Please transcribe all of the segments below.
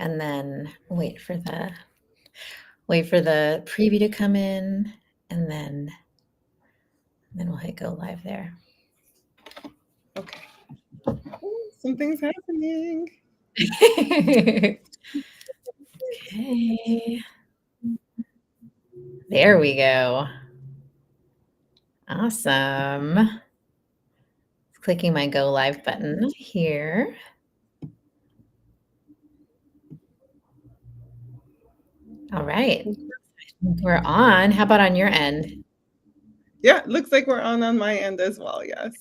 and then wait for the preview to come in, and then we'll hit go live there. Okay. Oh, something's happening. Okay. There we go. Awesome. Clicking my go live button here. All right. We're on. How about on your end? Yeah, it looks like we're on my end as well. Yes.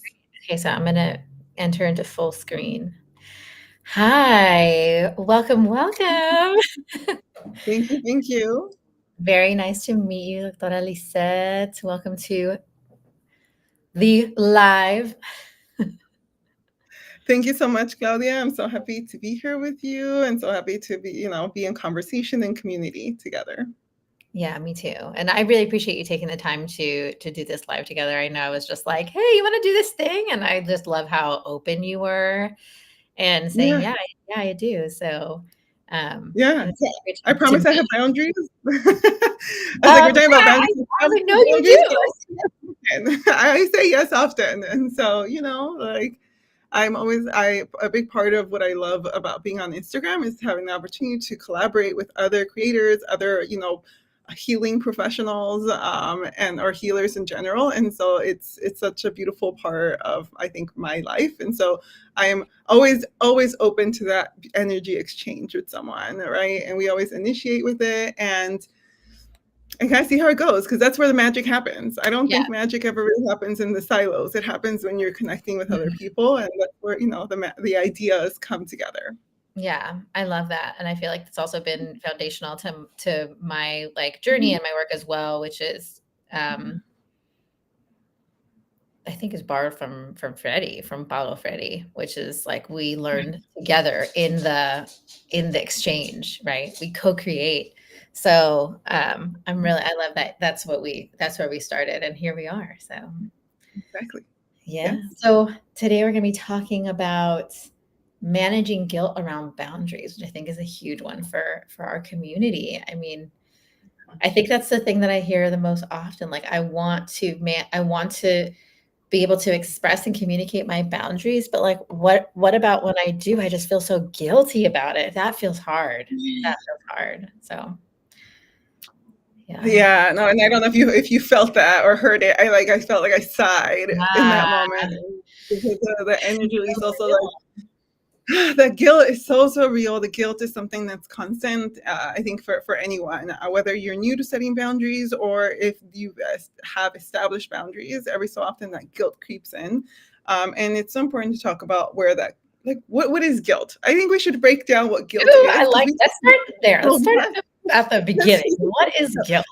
Okay, so I'm going to enter into full screen. Hi, welcome, welcome. Thank you. Thank you. Very nice to meet you, Doctora Lisette. Welcome to the live. Thank you so much, Claudia. I'm so happy to be here with you and so happy to be in conversation and community together. Yeah, me too. And I really appreciate you taking the time to do this live together. I know I was just like, hey, you want to do this thing? And I just love how open you were and saying, Yeah. yeah, I do. So Yeah. and it's Yeah. great I to promise I meet. have boundaries. I was like, we're talking about I boundaries. already know you Boundaries, do. and I say yes often. And so, like a big part of what I love about being on Instagram is having the opportunity to collaborate with other creators, other, healing professionals, and or healers in general. And so it's such a beautiful part of, I think, my life. And so I am always open to that energy exchange with someone, right? And we always initiate with it, and kind of see how it goes, because that's where the magic happens. I don't think magic ever really happens in the silos. It happens when you're connecting with other people, and that's where the ideas come together. Yeah, I love that, and I feel like it's also been foundational to my journey and my work as well, which is I think is borrowed from Freddie, from Paulo Freddie, which is like we learn together in the exchange, right? We co-create. So I love that. That's where we started, and here we are. So Exactly. yeah. Yes. So today we're going to be talking about managing guilt around boundaries, which I think is a huge one for our community. I mean, I think that's the thing that I hear the most often. Like I want to be able to express and communicate my boundaries, but like what about when I do? I just feel so guilty about it. That feels hard. That feels hard. So yeah. Yeah, no, and I don't know if you felt that or heard it. I felt like I sighed in that Ah, moment, because the energy is also like the guilt is so real. The guilt is something that's constant. I think for anyone, whether you're new to setting boundaries or if you have established boundaries, every so often that guilt creeps in, and it's so important to talk about where that, like, what is guilt. I think we should break down what guilt ooh, is, because we let's start there. Let's so start much. at the beginning. What is guilt?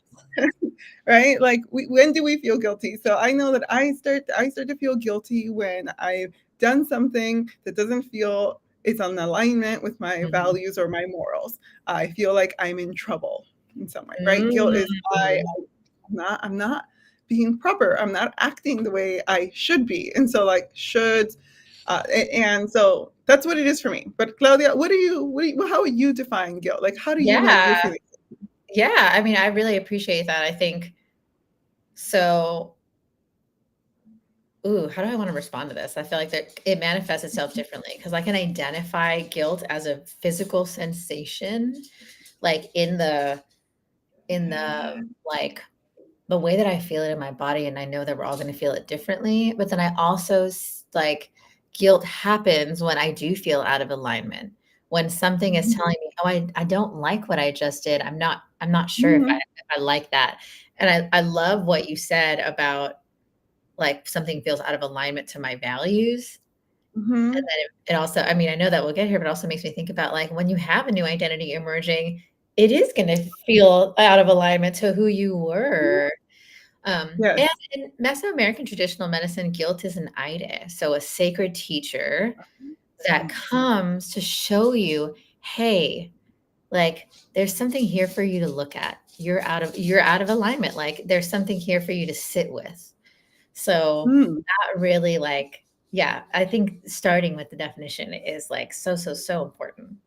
Right, like when do we feel guilty? So I know that I start to feel guilty when I've done something that doesn't feel it's on alignment with my Mhm. values or my morals. I feel like I'm in trouble in some way, right? Guilt is Mm. I'm not being proper. I'm not acting the way I should be. And so like should and so that's what it is for me. But Claudia, how would you define guilt? Like, how do you know Yeah. you're feeling? Yeah. I mean, I really appreciate that. I think so. Ooh, how do I want to respond to this? I feel like that it manifests itself differently because I can identify guilt as a physical sensation, like in the like the way that I feel it in my body, and I know that we're all going to feel it differently. But then I also like guilt happens when I do feel out of alignment. When something is telling me, "Oh, I don't like what I just did. I'm not sure if Mhm. I like that." And I love what you said about like something feels out of alignment to my values. And Mhm. then it also, I mean, I know that we'll get here, but it also makes me think about like when you have a new identity emerging, it is going to feel out of alignment to who you were. And Yes. in Mesoamerican traditional medicine, guilt is an ide, so a sacred teacher that comes to show you, hey, like there's something here for you to look at. You're out of alignment. Like there's something here for you to sit with. So Mm. that really like, yeah, I think starting with the definition is like so important.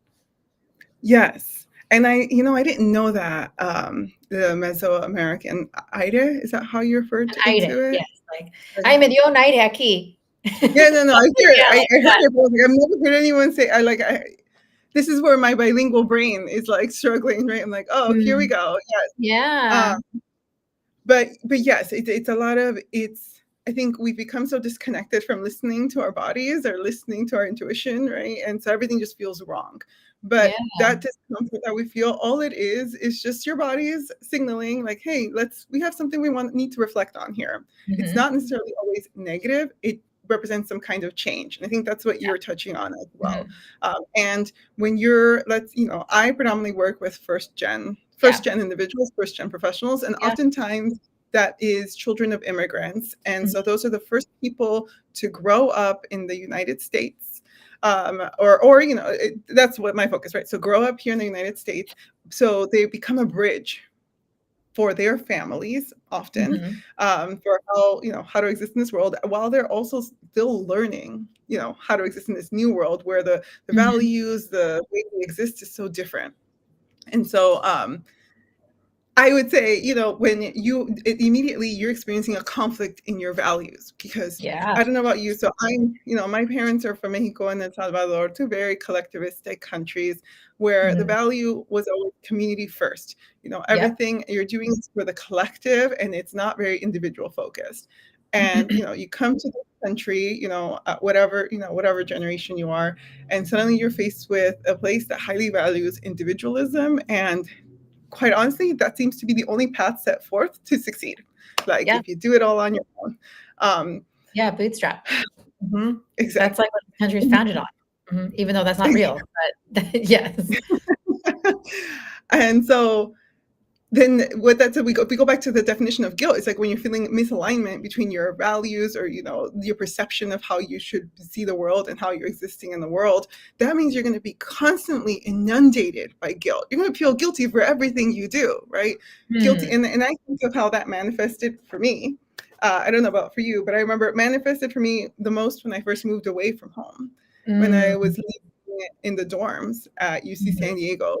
Yes. And I didn't know that, the Mesoamerican Ida, is that how you referred An to ida, into it? yes, like, "Ay, me dio un aire aquí." Yeah, no, no, I hear it. Yeah, like I heard that. it, but I was like, I've never heard anyone say this is where my bilingual brain is, like, struggling, right? I'm like, "Oh, here we Mm, go." yeah. Yeah. But yes, it's a lot of it's I think we've become so disconnected from listening to our bodies or listening to our intuition, right? And so everything just feels wrong. Yeah. But that discomfort that we feel, all it is just your body's signaling like, hey, we have something we need to reflect on here. It's Mhm. not necessarily always negative. It represents some kind of change. And I think that's what Yeah. you're touching on as well. Mhm. And when I predominantly work with first Yeah. gen individuals, first gen professionals, and Yeah. oftentimes that is children of immigrants. And Mhm. so those are the first people to grow up in the United States. Or that's what my focus, right? So grow up here in the United States. So they become a bridge for their families often, Mhm. for how to exist in this world while they're also still learning, how to exist in this new world where the Mhm. values, the way we exist is so different. And so I would say, when immediately you're experiencing a conflict in your values, because Yeah. I don't know about you. So my parents are from Mexico and El Salvador, two very collectivistic countries where the Mhm. value was always community first. Yep. Everything you're doing is for the collective and it's not very individual focused. And, you come to this country, whatever generation you are, and suddenly you're faced with a place that highly values individualism, and quite honestly, that seems to be the only path set forth to succeed. Like Yeah. if you do it all on your own. Um, Yeah, bootstrap. That's exactly. like what the country is founded on. Even though that's not real, but yes. And so then with that said, we go back to the definition of guilt. It's like when you're feeling misalignment between your values or your perception of how you should see the world and how you're existing in the world. That means you're going to be constantly inundated by guilt. You're going to feel guilty for everything you do, right? Guilty. Hmm. And I think of how that manifested for me. I don't know about for you, but I remember it manifested for me the most when I first moved away from home, when I Mm. was living in the dorms at UC Mhm. San Diego,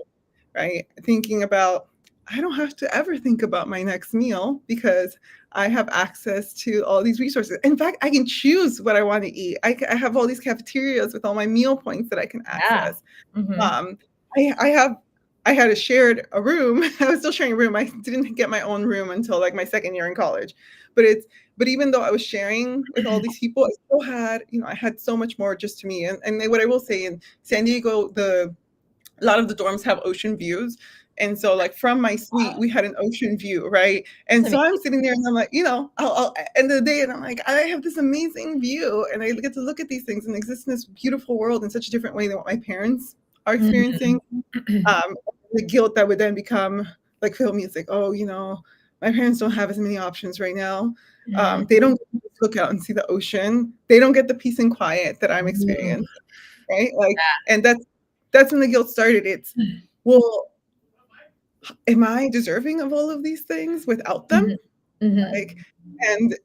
right? Thinking about, I don't have to ever think about my next meal because I have access to all these resources. In fact, I can choose what I want to eat. I have all these cafeterias with all my meal points that I can Yeah. access. Mhm. Um, I had a room. I was still sharing a room. I didn't get my own room until like my second year in college. But even though I was sharing with all these people, I still had, I had so much more just to me. And what I will say, in San Diego, a lot of the dorms have ocean views. And so, like, from my suite, Wow. we had an ocean view, right? That's And so I'm amazing. sitting there and I'm like, I'll end of the day, and I'm like, I have this amazing view, and I get to look at these things and exist in this beautiful world in such a different way than what my parents are experiencing. Mhm. Um, the guilt that would then become like film music. Oh, my parents don't have as many options right now. Mm. They don't get to look out and see the ocean. They don't get the peace and quiet that I'm Ooh, experiencing, right? Like, and that's when the guilt started. It's, well, am I deserving of all of these things without them? Mhm. Mhm. Like, and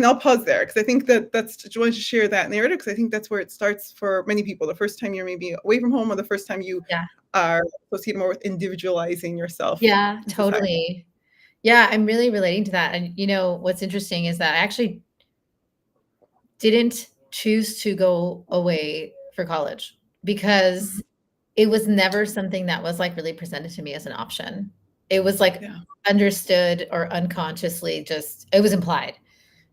I'll pause there because I think that's just wanted to share that narrative because I think that's where it starts for many people. The first time you're maybe away from home, or the first time you Yeah. are associated more with individualizing yourself Yeah, in society. totally. Yeah, I'm really relating to that, and, what's interesting is that I actually didn't choose to go away for college Mhm. because it was never something that was, like, really presented to me as an option. It was, like, Yeah, understood or unconsciously just it was implied.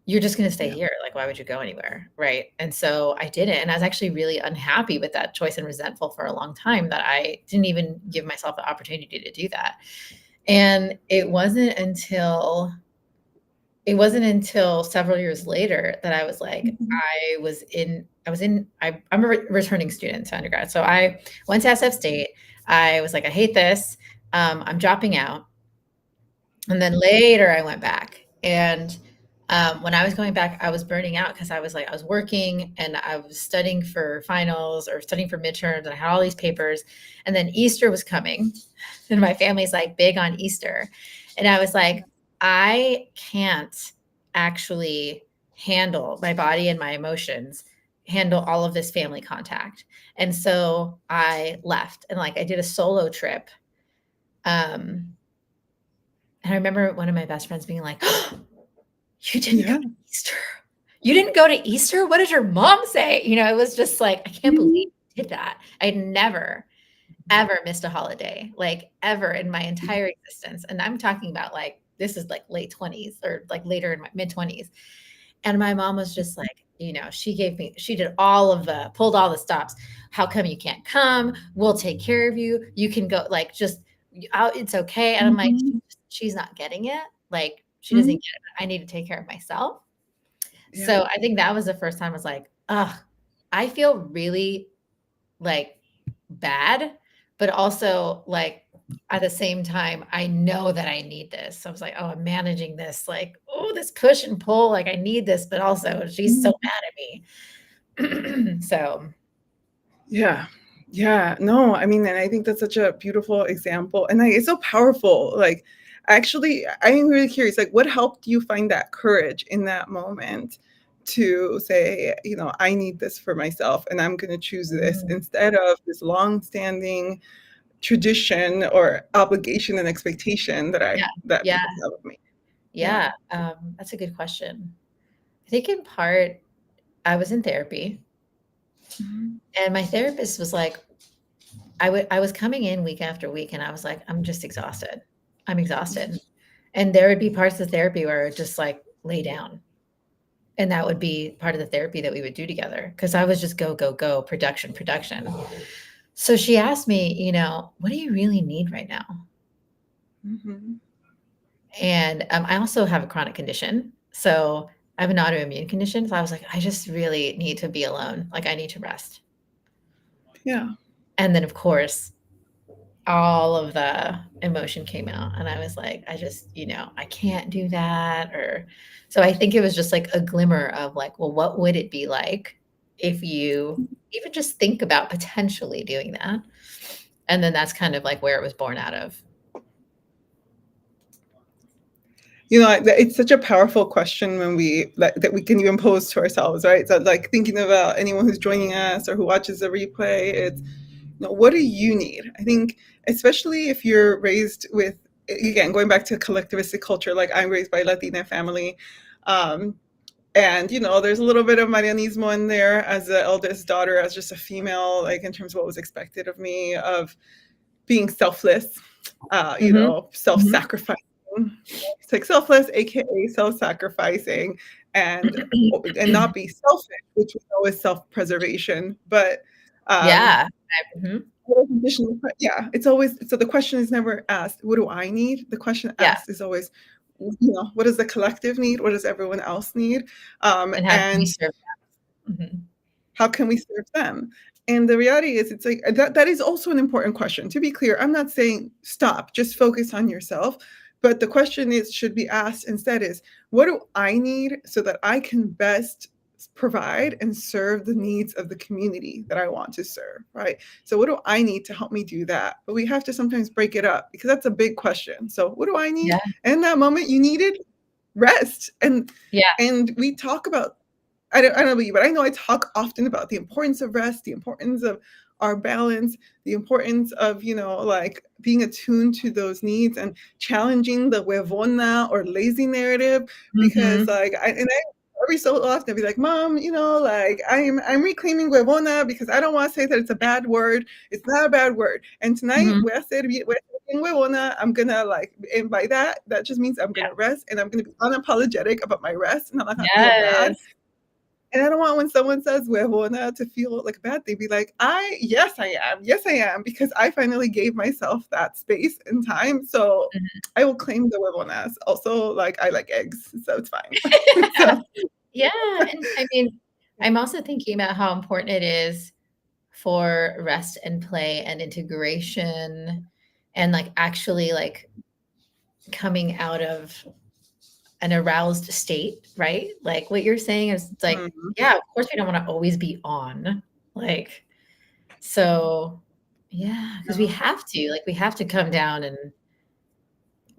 You're just gonna stay yeah, here, like, why would you go anywhere, right? And so I didn't, and I was actually really unhappy with that choice and resentful for a long time that I didn't even give myself the opportunity to do that. And it wasn't until several years later that I was like, mhm, I'm a returning student to undergrad. So I went to SF State. I was like, I hate this. I'm dropping out. And then later I went back. And when I was going back, I was burning out because I was working and I was studying for finals or studying for midterms, and I had all these papers. And then Easter was coming, and my family's like big on Easter. And I was yeah, like, I can't actually handle my body and my emotions handle all of this family contact. And so I left and like I did a solo trip. Um, and I remember one of my best friends being like, you didn't go Yeah. to Easter. You didn't go to Easter? What did your mom say? You know, it was just like, I can't believe Mhm. you did that. I'd never, ever missed a holiday, like ever in my entire existence. And I'm talking about like, this is like late 20s or like later in my mid 20s. And my mom was just like, you know, she did pulled all the stops. How come you can't come? We'll take care of you. You can go, like, just, it's okay. And I'm like, Mhm. she's not getting it. Like, she doesn't get Mhm. it. I need to take care of myself. Yeah. So I think that was the first time I was like, ugh, I feel really like bad, but also like at the same time, I know that I need this. So I was like, oh, I'm managing this, like, oh, this push and pull, like I need this, but also she's so Mhm. mad at me. So Yeah. Yeah. No, I mean, and I think that's such a beautiful example. And it's so powerful. Like, actually, I'm really curious, like, what helped you find that courage in that moment to say, I need this for myself and I'm going to choose this mm, instead of this long-standing tradition or obligation and expectation yeah, that yeah, people have of me. Yeah. yeah. That's a good question. I think in part I was in therapy Mhm. and my therapist was like, I was coming in week after week and I was like, I'm just exhausted. I'm exhausted. And there would be parts of therapy where I would just like lay down. And that would be part of the therapy that we would do together because I was just go, go, go, production, production. So she asked me, you know, what do you really need right now? Mhm. And I also have a chronic condition. So I have an autoimmune condition. So I was like, I just really need to be alone. Like I need to rest. Yeah. And then, of course, all of the emotion came out and I was like, I just, you know, I can't do that. Or so I think it was just like a glimmer of like, well, what would it be like if you even just think about potentially doing that? And then that's kind of like where it was born out of. It's such a powerful question when that we can even pose to ourselves, right? So, like thinking about anyone who's joining us or who watches the replay, it's what do you need? I think, especially if you're raised with, again, going back to collectivistic culture, like I'm raised by a Latina family, um, and there's a little bit of Marianismo in there as the eldest daughter, as just a female, like in terms of what was expected of me, of being selfless, Mhm. Mhm. self-sacrificing. It's like selfless, aka self-sacrificing, and not be selfish, which we know is self-preservation. But Yeah. Mhm. yeah, it's always, so the question is never asked, what do I need? The question Yeah. asked is always, what does the collective need? What does everyone else need? And how can we And serve that? Mhm. how can we serve them? And the reality is, it's like that is also an important question. To be clear, I'm not saying stop, just focus on yourself. But the question is, should be asked instead is, what do I need so that I can best provide and serve the needs of the community that I want to serve, right? So what do I need to help me do that? But we have to sometimes break it up because that's a big question. So what do I need? Yeah. And in that moment, you needed rest. Yeah. And we talk about, I don't know about you, but I know I talk often about the importance of rest, the importance of our balance, the importance of, like being attuned to those needs and challenging the huevona or lazy narrative. Because Mhm. like I every so often be like, Mom, like I'm reclaiming huevona because I don't want to say that it's a bad word. It's not a bad word. And tonight Mhm. voy a ser bien huevona. I'm gonna, like, and by that just means I'm Yeah. gonna rest and I'm gonna be unapologetic about my rest and I'm not gonna feel bad. Yes. And I don't want when someone says huevona to feel like a bad thing. Be like, yes, I am. Yes, I am. Because I finally gave myself that space and time. So Mhm. I will claim the huevonas. Also, like, I like eggs. So it's fine. So, Yeah, and I mean, I'm also thinking about how important it is for rest and play and integration and, like, actually, like, coming out of an aroused state, right? Like, what you're saying is, it's like, mhm. yeah, of course, we don't wanna always be on, like, so yeah, because we No. have to, like, we have to come down and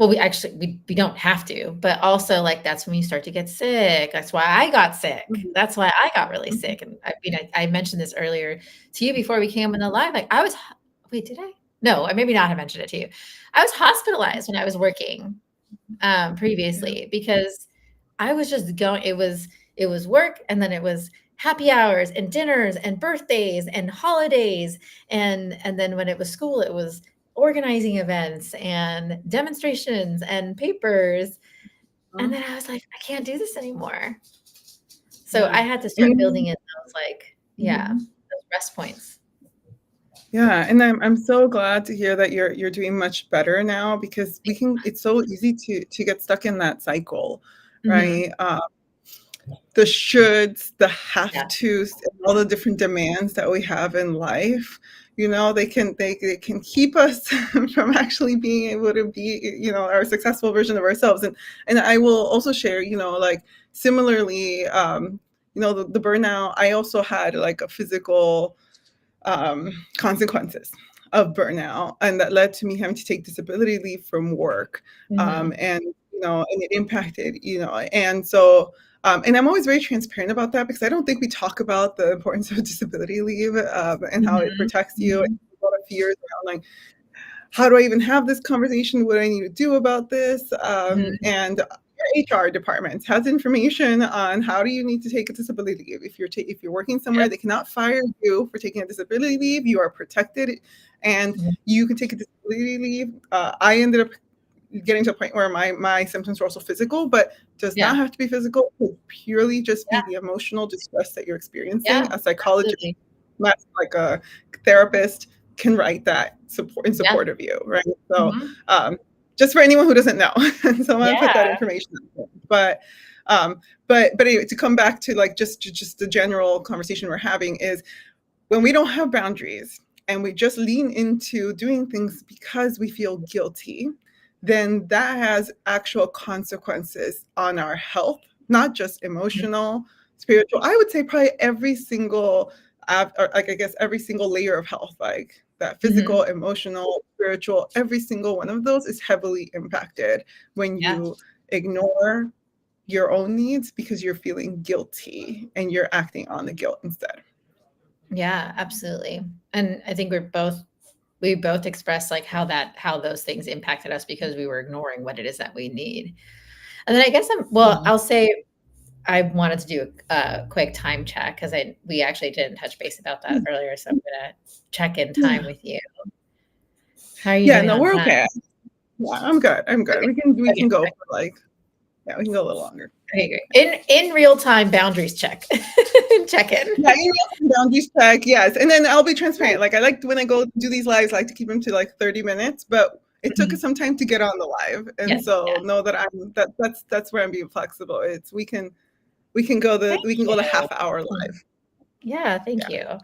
well, we don't have to, but also, like, that's when you start to get sick. That's why I got sick. Mhm, That's why I got really mhm, sick, and I mean, I mentioned this earlier to you before we came on the live, like, I was ho wait, did I? No, I maybe not have mentioned it to you. I was hospitalized when I was working, yeah, previously because I was just going it was work, and then it was happy hours and dinners and birthdays and holidays, and then when it was school, it was organizing events and demonstrations and papers, and uh, then I was like, "I can't do this anymore." So yeah, I had to and start building in those, like yeah, mhm. those rest points. Yeah, and I'm so glad to hear that you're doing much better now because we can it's so easy to get stuck in that cycle, Mhm. right? The shoulds, the Yeah. have tos, and all the different demands that we have in life, they can keep us from actually being able to be, our successful version of ourselves. And I will also share, like similarly, the burnout. I also had like a physical consequences of burnout, and that led to me having to take disability leave from work. Mhm. And and it impacted, and so and I'm always very transparent about that because I don't think we talk about the importance of disability leave, and how it Mhm. protects you. And Mhm. a lot of fears around like, how do I even have this conversation? What do I need to do about this? Mhm. And your HR department has information on how do you need to take a disability leave. If you're working somewhere, Yep. they cannot fire you for taking a disability leave. You are protected, and Mhm. you can take a disability leave. I ended up getting to a point where my symptoms were also physical, but does not Yeah. have to be physical. It could purely just be Yeah. the emotional distress that you're experiencing. Yeah. A psychologist, Absolutely. not like a therapist, can write that in Yeah. support of you, right? So, Mhm. just for anyone who doesn't know, so I want to put that Yeah. information out there. Um, but anyway, to come back to like just the general conversation we're having is when we don't have boundaries and we just lean into doing things because we feel guilty, then that has actual consequences on our health, not just Mhm. emotional, spiritual. I would say probably every single, or like I guess every single layer of health, like that Mhm. physical, emotional, spiritual, every single one of those is heavily impacted when Yeah. you ignore your own needs because you're feeling guilty and you're acting on the guilt instead. Yeah, absolutely. And I think we both expressed like how those things impacted us because we were ignoring what it is that we need. And then I guess Yeah. I'll say I wanted to do a quick time check because I we actually didn't touch base about that earlier. So I'm gonna check in time Yeah. with you. How are you Yeah, doing no, on we're time? okay. Yeah, I'm good. I'm good. Okay. We can Okay. go for like, yeah, we can go a little longer. Okay, great. In real time boundaries check. Check in. Yeah, email boundaries check, yes. And then I'll be transparent. Like I like when I go do these lives, I like to keep them to like 30 minutes, but it took us Mhm. some time to get on the live. And Yes, so yes. know that that's where I'm being flexible. It's Thank we can go the you. half hour live. Yeah, thank Yeah.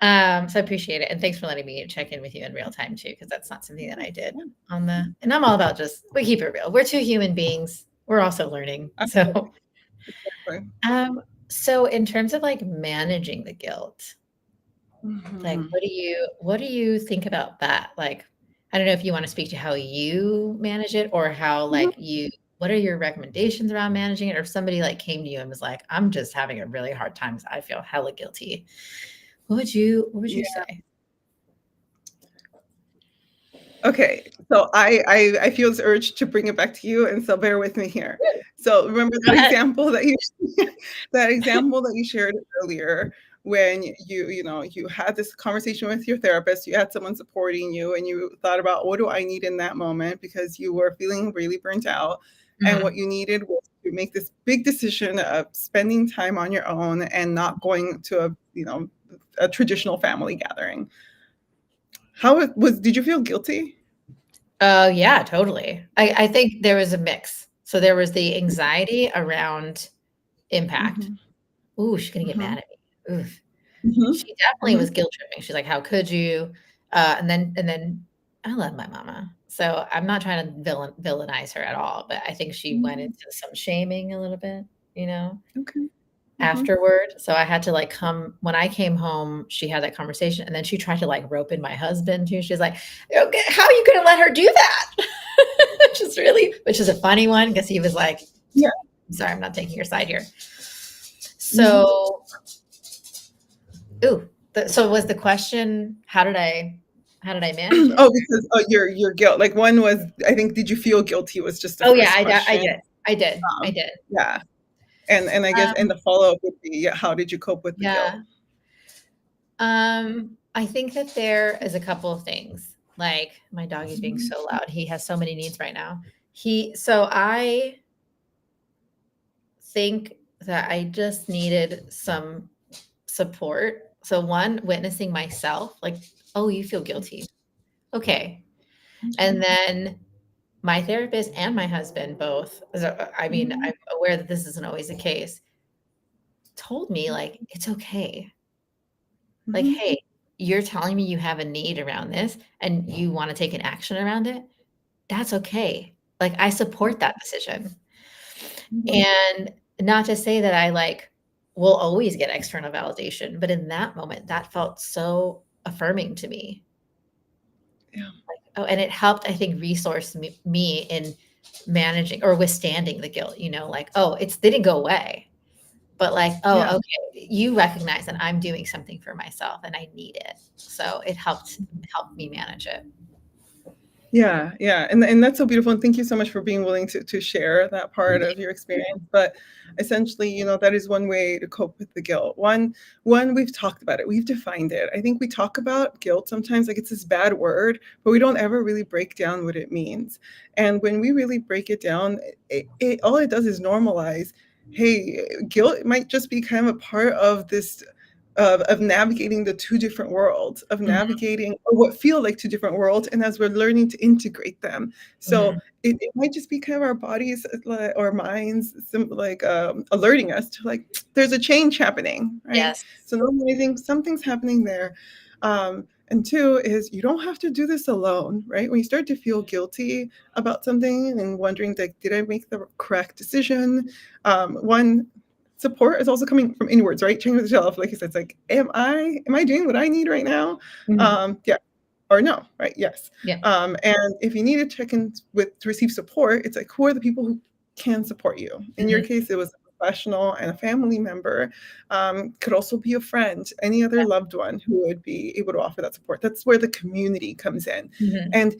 you. So I appreciate it, and thanks for letting me check in with you in real time too, because that's not something that I did Yeah, on the and I'm all about just we keep it real. We're 2 human beings. We're also learning. So, absolutely. Exactly. so in terms of, like, managing the guilt, like, Mhm. what do you think about that? Like, I don't know if you wanna speak to how you manage it or how, Mhm. like, you what are your recommendations around managing it? Or if somebody, like, came to you and was like, "I'm just having a really hard time 'cause I feel hella guilty." What would you Yeah. say? Okay, so I feel this urge to bring it back to you, and so bear with me here. So remember Go that ahead. example that you that example that you shared earlier when you had this conversation with your therapist, you had someone supporting you, and you thought about what do I need in that moment because you were feeling really burnt out, and what Mhm. you needed was to make this big decision of spending time on your own and not going to a traditional family gathering. How it was? Did you feel guilty? Oh, yeah, totally. I think there was a mix. So there was the anxiety around impact. Mhm. "Ooh, she's gonna get Mhm. mad at me. Oof." Mhm. She definitely was Mhm. guilt tripping. She's like, "How could you?" And then I love my mama. So I'm not trying to villainize her at all, but I think she went Mhm. into some shaming a little bit, you know? Okay. Mhm. Afterward, so I had to, like, come when I came home, she had that conversation, and then she tried to, like, rope in my husband too. She's like, "Okay, how are you gonna let her do that?" Just really, which is a funny one because he was like, Yeah. I'm sorry, I'm not taking your side here. Mhm. So, ooh, so was the question, how did I manage it? Oh, because your guilt. Like one was, I think, did you feel guilty was just the Oh yeah, first I question. did. I did. I did. Yeah. And I guess and Um, the follow-up would be, yeah, how did you cope with the guilt? yeah. I think that there is a couple of things. Like my dog is being Mhm. so loud. He has so many needs right now. So I think that I just needed some support. So one, witnessing myself, like, oh, you feel guilty. Okay. And then my therapist and my husband both, I mean, Mhm. I'm aware that this isn't always the case, told me like, it's okay. Like, Mhm. hey, you're telling me you have a need around this and you want to take an action around it. That's okay. Like, I support that decision. Mhm. And not to say that I like will always get external validation, but in that moment, that felt so affirming to me. Yeah. Oh, and it helped, I think, resource me in managing or withstanding the guilt, like, oh, it's didn't go away, but like, Yeah. oh, okay, you recognize that I'm doing something for myself and I need it. So it helped me manage it. Yeah, yeah, and that's so beautiful, and thank you so much for being willing to share that part of your experience. But essentially, that is one way to cope with the guilt. One, we've talked about it, we've defined it. I think we talk about guilt sometimes like it's this bad word, but we don't ever really break down what it means. And when we really break it down, it all it does is normalize. Hey, guilt might just be kind of a part of this of navigating the two different worlds, of Mhm, navigating or what feel like two different worlds, and as we're learning to integrate them. So mhm. it might just be kind of our bodies or minds alerting us to like there's a change happening, right? Yes. So normalizing something's happening there. And two is you don't have to do this alone, right? When you start to feel guilty about something and wondering like, did I make the correct decision? One support is also coming from inwards, right? Checking with yourself, like you said, it's like, am I doing what I need right now? Mhm. Yeah, or no, right? Yes. Yeah. And if you need to check in with to receive support, it's like who are the people who can support you? In your Mhm. case, it was a professional and a family member. Could also be a friend, any other loved one who would be able to offer that support. That's where the community comes in, Mhm. and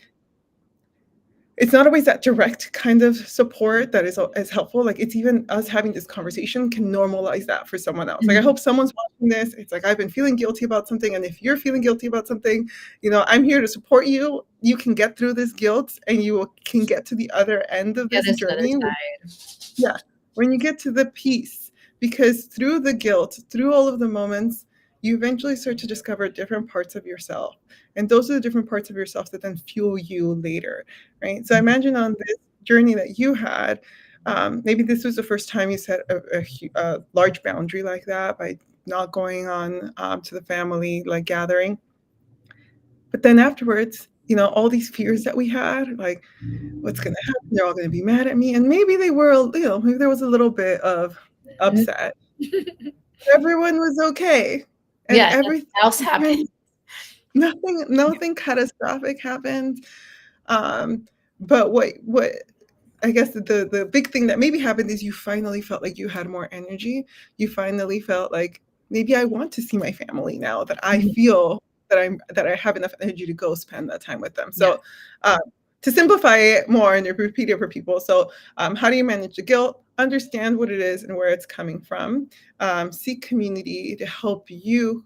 it's not always that direct kind of support that is helpful. Like it's even us having this conversation can normalize that for someone else. Like I Mhm. hope someone's watching this. It's like I've been feeling guilty about something, and if you're feeling guilty about something, I'm here to support you. You can get through this guilt, and can get to the other end of Yeah, this there's another journey. side. Yeah, when you get to the peace, because through the guilt, through all of the moments, you eventually start to discover different parts of yourself. And those are the different parts of yourself that then fuel you later, right? So I Mhm. imagine on this journey that you had, maybe this was the first time you set a large boundary like that by not going on to the family like gathering. But then afterwards, all these fears that we had, like what's gonna happen? They're all gonna be mad at me, and maybe they were, maybe there was a little bit of Mhm. upset. Everyone was okay, and Yeah, nothing else happened. nothing catastrophic happened. Um, but what I guess the big thing that maybe happened is you finally felt like you had more energy. You finally felt like maybe I want to see my family now that I Mhm. feel that I have enough energy to go spend that time with them. Yeah. So to simplify it more and repeat it for people. So how do you manage the guilt? Understand what it is and where it's coming from. Seek community to help you,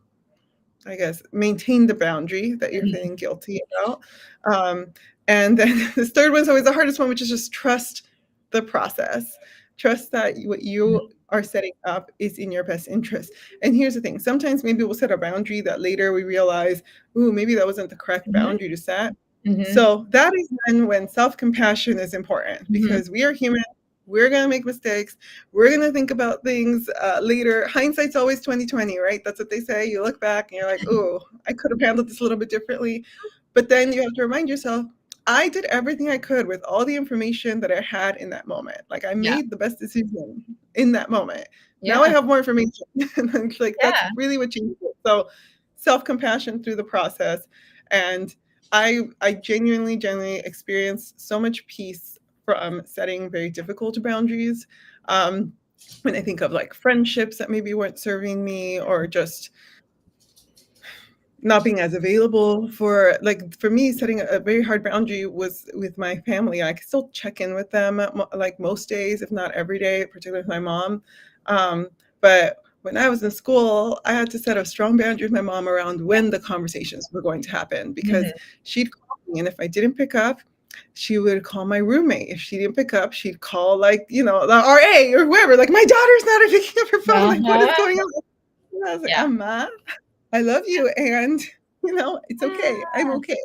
I guess, maintain the boundary that you're Mhm. feeling guilty about. Um, and then the third one's always the hardest one, which is just trust the process. Trust that what you Mhm. are setting up is in your best interest. And here's the thing, sometimes maybe we'll set a boundary that later we realize, ooh, maybe that wasn't the correct Mhm. boundary to set. Mhm. So that is when self compassion is important Mhm. because we are human. We're gonna make mistakes. We're gonna think about things later. Hindsight's always 2020, right? That's what they say. You look back and you're like, "Oh, I could have handled this a little bit differently." But then you have to remind yourself, I did everything I could with all the information that I had in that moment. Like I Yeah. made the best decision in that moment. Now I Yeah. have more information. And like that's Yeah. really what you need. So self-compassion through the process. And I genuinely experienced so much peace from setting very difficult boundaries. Um, when I think of like friendships that maybe weren't serving me, or just not being as available for, like, for me, setting a very hard boundary was with my family. I could still check in with them like most days, if not every day, particularly with my mom. Um, but when I was in school, I had to set a strong boundary with my mom around when the conversations were going to happen, because Mhm. she'd call me, and if I didn't pick up, she would call my roommate. If she didn't pick up, she'd call, like, the RA or whoever, like, my daughter's not picking up her phone. Like, what is Uh-huh. going on? And I was like, Yeah. Amma, I love you, and it's okay. I'm Yeah. okay.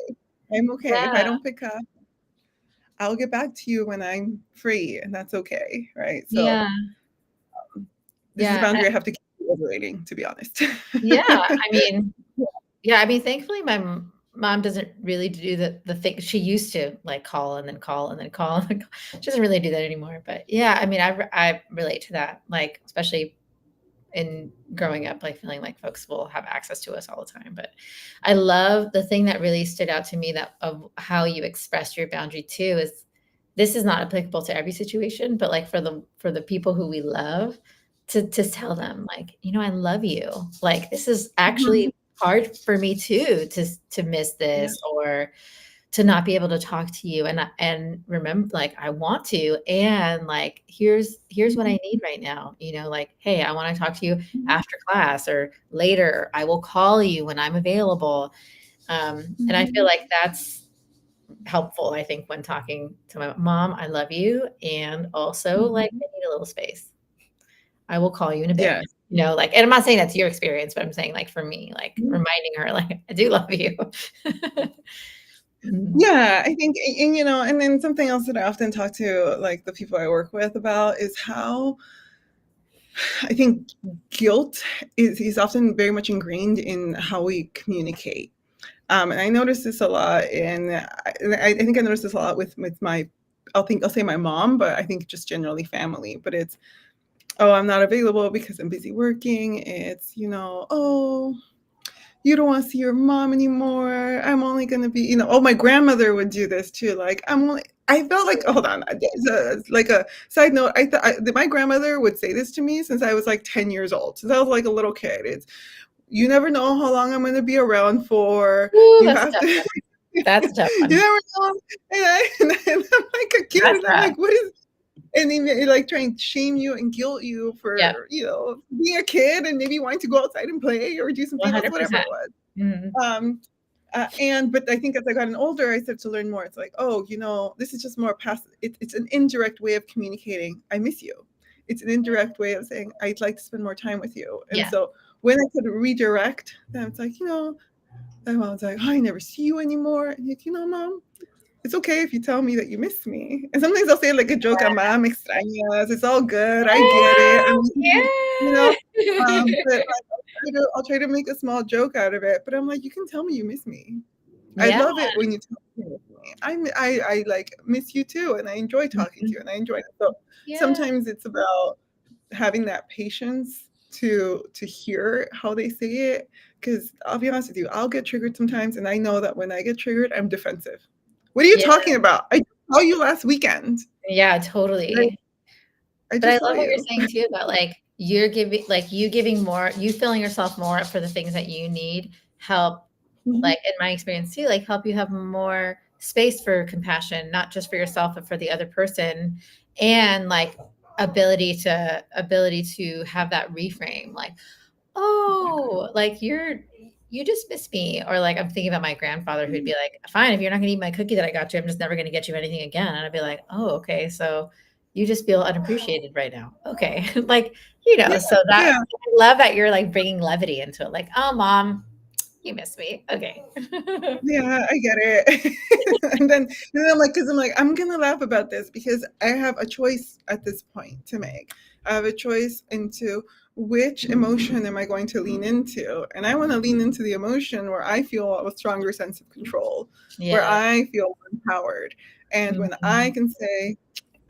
I'm okay. If I Yeah. don't pick up, I'll get back to you when I'm free, and that's okay, right? So Yeah. this is a Yeah. boundary I have to keep reiterating, to be honest. Yeah. I mean, yeah, I mean, thankfully, my mom doesn't really do the thing she used to, like, call and then call and then call, and then call. She doesn't really do that anymore, but, yeah, I mean, I relate to that, like, especially in growing up, like, feeling like folks will have access to us all the time, but I love the thing that really stood out to me, that of how you expressed your boundary too, is this is not applicable to every situation, but, like, for the people who we love, to tell them, like, "I love you. Like, this is Mhm. actually hard for me too, to miss Yeah. this, or to not be able to talk to you, and remember, like, I want to, and, like, here's what I Mhm. need right now," like, "Hey, I wanna talk to you Mhm. after class or later. I will call you when I'm available." And I feel Mhm. like that's helpful, I think, when talking to my mom, "I love you, and also, like, Mhm. I need a little space. I will call you in a bit." Yes. Like, and I'm not saying that's your experience, but I'm saying, like, for me, like, Mhm. reminding her, like, "I do love you." Mhm. Yeah, I think, and then something else that I often talk to, like, the people I work with about is how I think guilt is often very much ingrained in how we communicate. And I notice this a lot I think I notice this a lot with my, I'll say my mom, but I think just generally family. But it's, oh, I'm not available because I'm busy working. It's, oh, you don't want to see your mom anymore. I'm only going to be, oh, my grandmother would do this too. Like, I felt like, hold on, like a side note. I thought my grandmother would say this to me since I was like 10 years old, since I was like a little kid. It's, you never know how long I'm going to be around for. Ooh, You that's a have tough to, one. That's a tough you one. never know. And I'm like a kid, That's and I'm rough. like, what is, and even like trying to shame you and guilt you Yep, for, being a kid and maybe wanting to go outside and play or do something else, whatever 100%. it was. Mhm. Um, but I think as I gotten older, I started to learn more. It's like, oh, this is just more passive. It's an indirect way of communicating. I miss you. It's an indirect way of saying I'd like to spend more time with you. And Yeah. so when I could redirect, then it's like, my mom's like, oh, I never see you anymore. And like, mom, it's okay if you tell me that you miss me. And sometimes I'll say like a joke, "Mamá, me extrañas." It's all good. I get it. Oh, You know, but yeah. like, I'll try to make a small joke out of it. But I'm like, you can tell me you miss me. I Yeah. love it when you tell me you miss me. I like miss you too, and I enjoy talking to Mhm. you, and I enjoy it. So Yeah. sometimes it's about having that patience to hear how they say it. Because I'll be honest with you, I'll get triggered sometimes, and I know that when I get triggered, I'm defensive. What are you Yeah. talking about? I saw you last weekend. Yeah, Right? totally. I But I just saw love what you're you. saying too about, like, you giving more, you filling yourself more up for the things that you need help, Mhm. like, in my experience too, like, help you have more space for compassion, not just for yourself, but for the other person, and, like, ability to have that reframe, like, "Oh, like, you just miss me," or, like, I'm thinking about my grandfather who'd be like, "Fine, if you're not gonna eat my cookie that I got you, I'm just never gonna get you anything again," and I'd be like, "Oh, okay, so you just feel unappreciated right now. Okay." Like, Yeah, so that yeah, I love that you're, like, bringing levity into it, like, "Oh, mom, you miss me. Okay." yeah, I get it. And then I'm like, because I'm like, I'm gonna laugh about this because I have a choice at this point to make. I have a choice into which emotion am I going to lean into, and I want to lean into the emotion where I feel a stronger sense of control, where Yeah. I feel empowered, and when I Mhm. can say,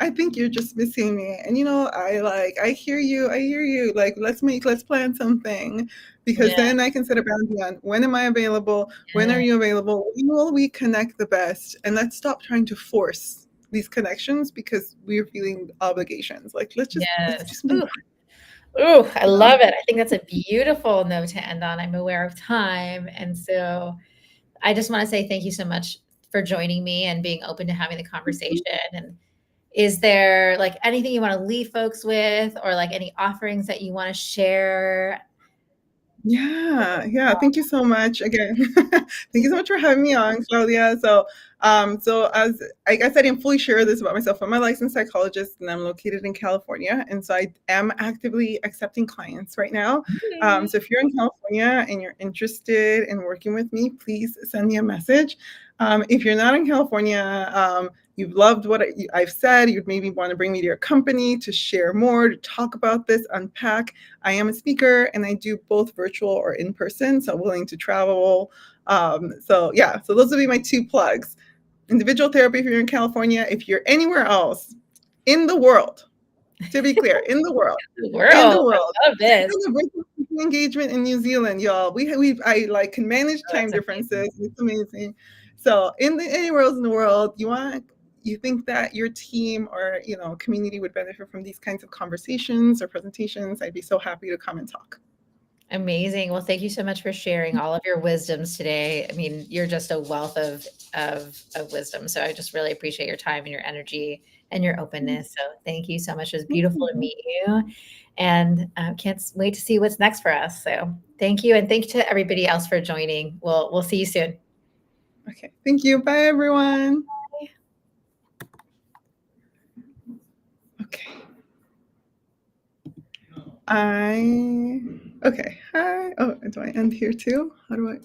I think you're just missing me. And I hear you. Like, let's plan something. Because Yeah, then I can set a boundary on when am I available? When yeah, are you available? When will we connect the best? And let's stop trying to force. these connections because we're feeling obligations. Like let's Yes. just move on, Ooh, I you know? love it. I think that's a beautiful note to end on. I'm aware of time, and so I just wanna say thank you so much for joining me and being open to having the conversation, and is there, like, anything you wanna leave folks with or, like, any offerings that you wanna share? Yeah. Thank you so much again. Thank you so much for having me on, Claudia. So as I guess I didn't fully share this about myself. I'm a licensed psychologist and I'm located in California. And so I am actively accepting clients right now. Mm. So if you're in California and you're interested in working with me, please send me a message. If you're not in California, you've loved what I've said, you'd maybe want to bring me to your company to share more, to talk about this, unpack. I am a speaker and I do both virtual or in person, so willing to travel. So those would be my two plugs. Individual therapy if you're in California. If you're anywhere else in the world, to be clear, The in the world, world. I love I'm this. doing a virtual speaking engagement in New Zealand, y'all. I like can manage Oh, time that's amazing. differences. It's amazing. So anywhere else in the world, you think that your team or community would benefit from these kinds of conversations or presentations, I'd be so happy to come and talk. Amazing. Well, thank you so much for sharing all of your wisdoms today. I mean, you're just a wealth of wisdom. So I just really appreciate your time and your energy and your openness. So thank you so much. It was beautiful to meet you, and can't wait to see what's next for us. So thank you, and thank you to everybody else for joining. We'll see you soon. Okay. Thank you. Bye, everyone. Okay. Okay. Hi. Oh, do I end here too? How do I?